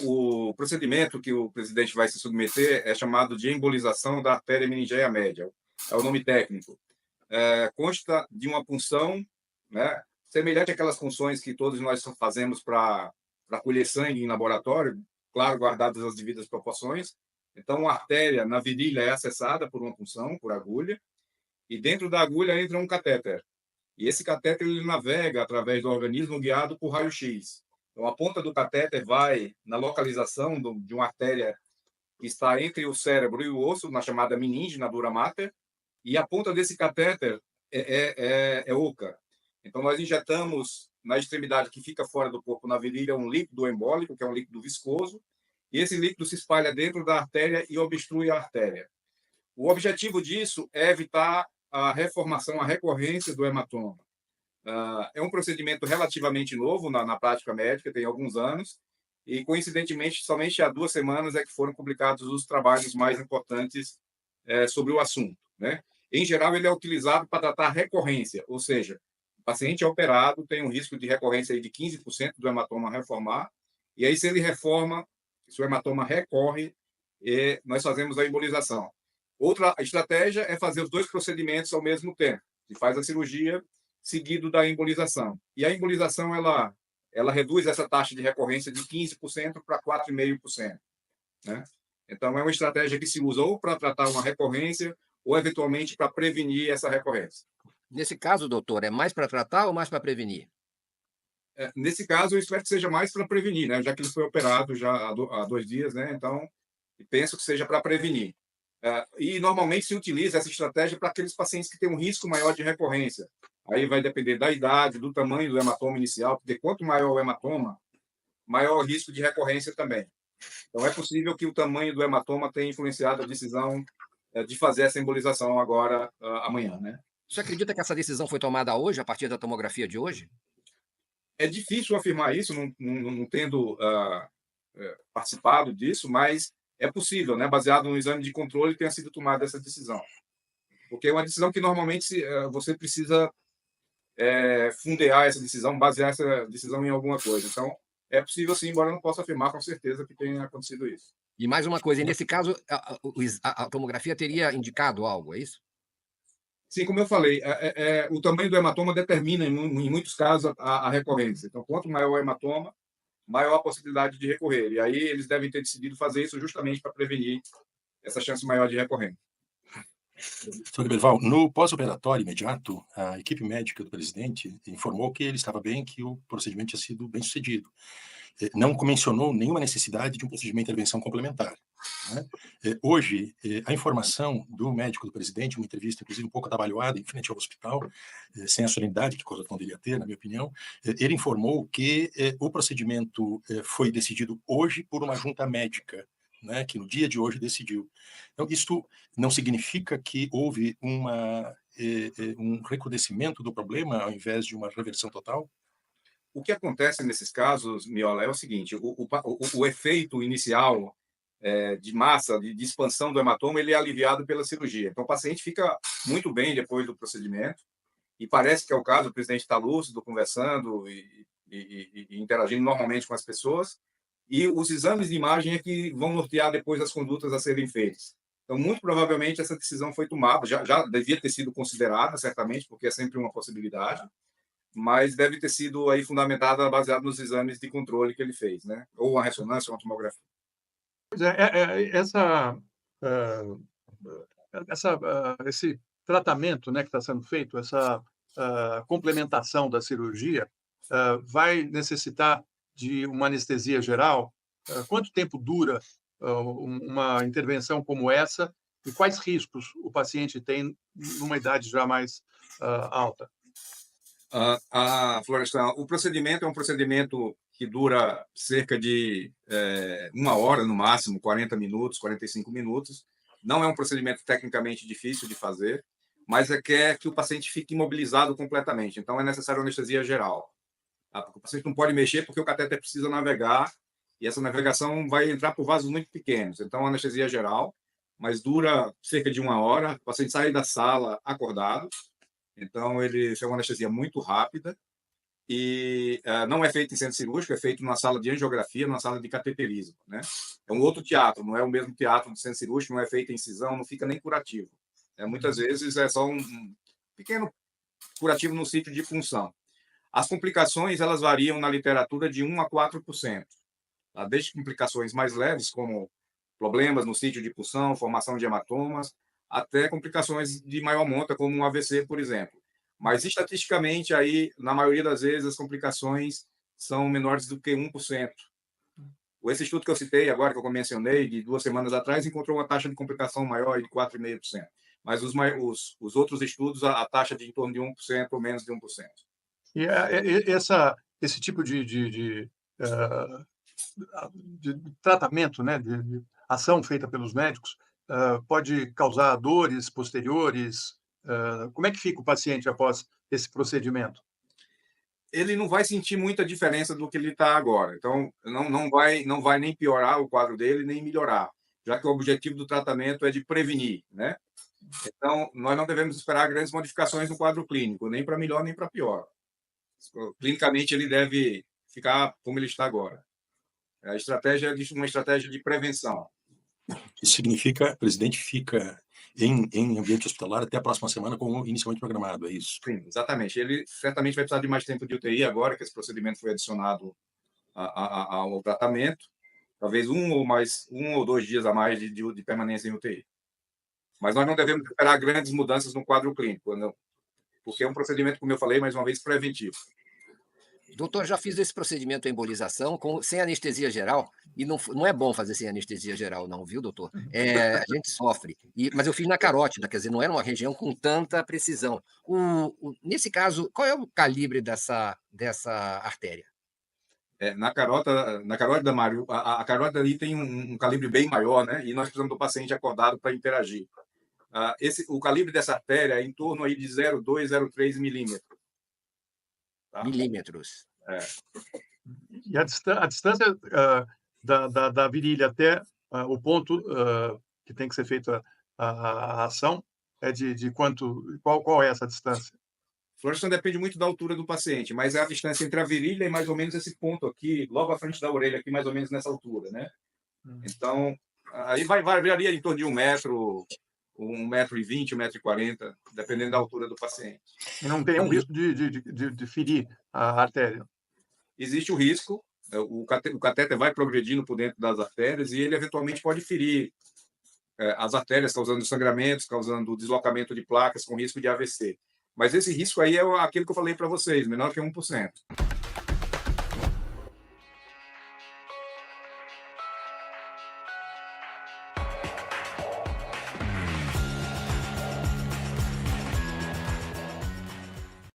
O procedimento que o presidente vai se submeter é chamado de embolização da artéria meningeia média. É o nome técnico. Consta de uma punção, né, semelhante àquelas punções que todos nós fazemos para colher sangue em laboratório, claro, guardadas as devidas proporções. Então, a artéria na virilha é acessada por uma punção, por agulha, e dentro da agulha entra um catéter. E esse catéter ele navega através do organismo guiado por raio-x. Então, a ponta do catéter vai na localização de uma artéria que está entre o cérebro e o osso, na chamada meninge, na dura mater, e a ponta desse catéter é oca. Então, nós injetamos na extremidade que fica fora do corpo, na virilha, um líquido embólico, que é um líquido viscoso, e esse líquido se espalha dentro da artéria e obstrui a artéria. O objetivo disso é evitar a reformação, a recorrência do hematoma. É um procedimento relativamente novo na prática médica, tem alguns anos, e, coincidentemente, somente há 2 semanas é que foram publicados os trabalhos mais importantes sobre o assunto, né? Em geral, ele é utilizado para tratar recorrência, ou seja, o paciente é operado, tem um risco de recorrência de 15% do hematoma reformar, e aí, se ele reforma, se o hematoma recorre, nós fazemos a embolização. Outra estratégia é fazer os dois procedimentos ao mesmo tempo. Se faz a cirurgia seguido da embolização. E a embolização, ela reduz essa taxa de recorrência de 15% para 4,5%. Né? Então, é uma estratégia que se usa ou para tratar uma recorrência ou, eventualmente, para prevenir essa recorrência. Nesse caso, doutor, é mais para tratar ou mais para prevenir? Nesse caso, eu espero que seja mais para prevenir, né? Já que ele foi operado já há 2 dias, né? Então, penso que seja para prevenir. E normalmente se utiliza essa estratégia para aqueles pacientes que têm um risco maior de recorrência. Aí vai depender da idade, do tamanho do hematoma inicial, porque quanto maior o hematoma, maior o risco de recorrência também. Então, é possível que o tamanho do hematoma tenha influenciado a decisão de fazer essa embolização agora, amanhã, né? Você acredita que essa decisão foi tomada hoje, a partir da tomografia de hoje? É difícil afirmar isso, não tendo participado disso, mas é possível, né? Baseado no exame de controle, tenha sido tomada essa decisão. Porque é uma decisão que normalmente você precisa fundear essa decisão, basear essa decisão em alguma coisa. Então, é possível sim, embora eu não possa afirmar com certeza que tenha acontecido isso. E mais uma coisa, e nesse caso, a tomografia teria indicado algo, é isso? Sim, como eu falei, o tamanho do hematoma determina, em muitos casos, a recorrência. Então, quanto maior o hematoma, maior a possibilidade de recorrer. E aí eles devem ter decidido fazer isso justamente para prevenir essa chance maior de recorrência. Sr. Berval, no pós-operatório imediato, a equipe médica do presidente informou que ele estava bem, que o procedimento tinha sido bem sucedido. Não mencionou nenhuma necessidade de um procedimento de intervenção complementar. Né? Hoje, a informação do médico do presidente, uma entrevista, inclusive, um pouco atabalhoada, em frente ao hospital, sem a solenidade que corresponderia ter, na minha opinião, ele informou que o procedimento foi decidido hoje por uma junta médica, né, que no dia de hoje decidiu. Então, isto não significa que houve um recrudescimento do problema ao invés de uma reversão total? O que acontece nesses casos, Miola, é o seguinte: o efeito inicial de massa, de expansão do hematoma, ele é aliviado pela cirurgia. Então, o paciente fica muito bem depois do procedimento, e parece que é o caso, o presidente está lúcido, conversando e interagindo normalmente com as pessoas, e os exames de imagem é que vão nortear depois as condutas a serem feitas. Então, muito provavelmente, essa decisão foi tomada, já devia ter sido considerada, certamente, porque é sempre uma possibilidade, mas deve ter sido aí fundamentada baseada nos exames de controle que ele fez, né? Ou uma ressonância, ou uma tomografia. Pois é, hã, esse tratamento, né, que está sendo feito, essa, complementação da cirurgia, vai necessitar de uma anestesia geral? Quanto tempo dura, uma intervenção como essa e quais riscos o paciente tem numa idade já mais, alta? Florestan, o procedimento é um procedimento que dura cerca de 1 hora, no máximo, 40 minutos, 45 minutos. Não é um procedimento tecnicamente difícil de fazer, mas quer que o paciente fique imobilizado completamente. Então, é necessário anestesia geral. Porque o paciente não pode mexer porque o catéter precisa navegar e essa navegação vai entrar por vasos muito pequenos. Então, anestesia geral, mas dura cerca de 1 hora. O paciente sai da sala acordado. Então, ele é uma anestesia muito rápida e não é feito em centro cirúrgico, é feito numa sala de angiografia, numa sala de cateterismo, né? É um outro teatro, não é o mesmo teatro do centro cirúrgico, não é feita incisão, não fica nem curativo. Muitas vezes é só um pequeno curativo no sítio de punção. As complicações, elas variam na literatura de 1 a 4%. Tá? Desde complicações mais leves, como problemas no sítio de punção, formação de hematomas, até complicações de maior monta, como um AVC, por exemplo. Mas, estatisticamente, aí, na maioria das vezes, as complicações são menores do que 1%. Esse estudo que eu citei agora, que eu mencionei, de 2 semanas atrás, encontrou uma taxa de complicação maior de 4,5%. Mas os outros estudos, a taxa de em torno de 1% ou menos de 1%. E esse tipo de tratamento, né, de ação feita pelos médicos, pode causar dores posteriores? Como é que fica o paciente após esse procedimento? Ele não vai sentir muita diferença do que ele está agora. Então, não vai nem piorar o quadro dele, nem melhorar, já que o objetivo do tratamento é de prevenir, né? Então, nós não devemos esperar grandes modificações no quadro clínico, nem para melhor, nem para pior. Clinicamente, ele deve ficar como ele está agora. A estratégia é uma estratégia de prevenção. Isso significa que o presidente fica em ambiente hospitalar até a próxima semana, como inicialmente programado, é isso? Sim, exatamente. Ele certamente vai precisar de mais tempo de UTI agora, que esse procedimento foi adicionado ao tratamento. Talvez 1 ou 2 dias a mais de permanência em UTI. Mas nós não devemos esperar grandes mudanças no quadro clínico, não, porque é um procedimento, como eu falei, mais uma vez, preventivo. Doutor, já fiz esse procedimento de embolização sem anestesia geral, e não é bom fazer sem anestesia geral, não, viu, doutor? A gente sofre. Mas eu fiz na carótida, quer dizer, não era uma região com tanta precisão. Nesse caso, qual é o calibre dessa artéria? Na carótida, Mário, a carótida ali tem um calibre bem maior, né? E nós precisamos do paciente acordado para interagir. O calibre dessa artéria é em torno aí de 0,2, 0,3 milímetros. Tá? Milímetros. E a distância da virilha até o ponto que tem que ser feita a ação é de quanto? Qual é essa distância? Florestan depende muito da altura do paciente, mas é a distância entre a virilha e mais ou menos esse ponto aqui, logo à frente da orelha, aqui mais ou menos nessa altura, né? Então, aí variaria em torno de 1 metro, 1,20 m, 1,40 m, dependendo da altura do paciente. E não tem nenhum risco de ferir a artéria? Existe o risco, o catéter vai progredindo por dentro das artérias e ele eventualmente pode ferir as artérias, causando sangramentos, causando deslocamento de placas com risco de AVC. Mas esse risco aí é aquilo que eu falei para vocês, menor que 1%.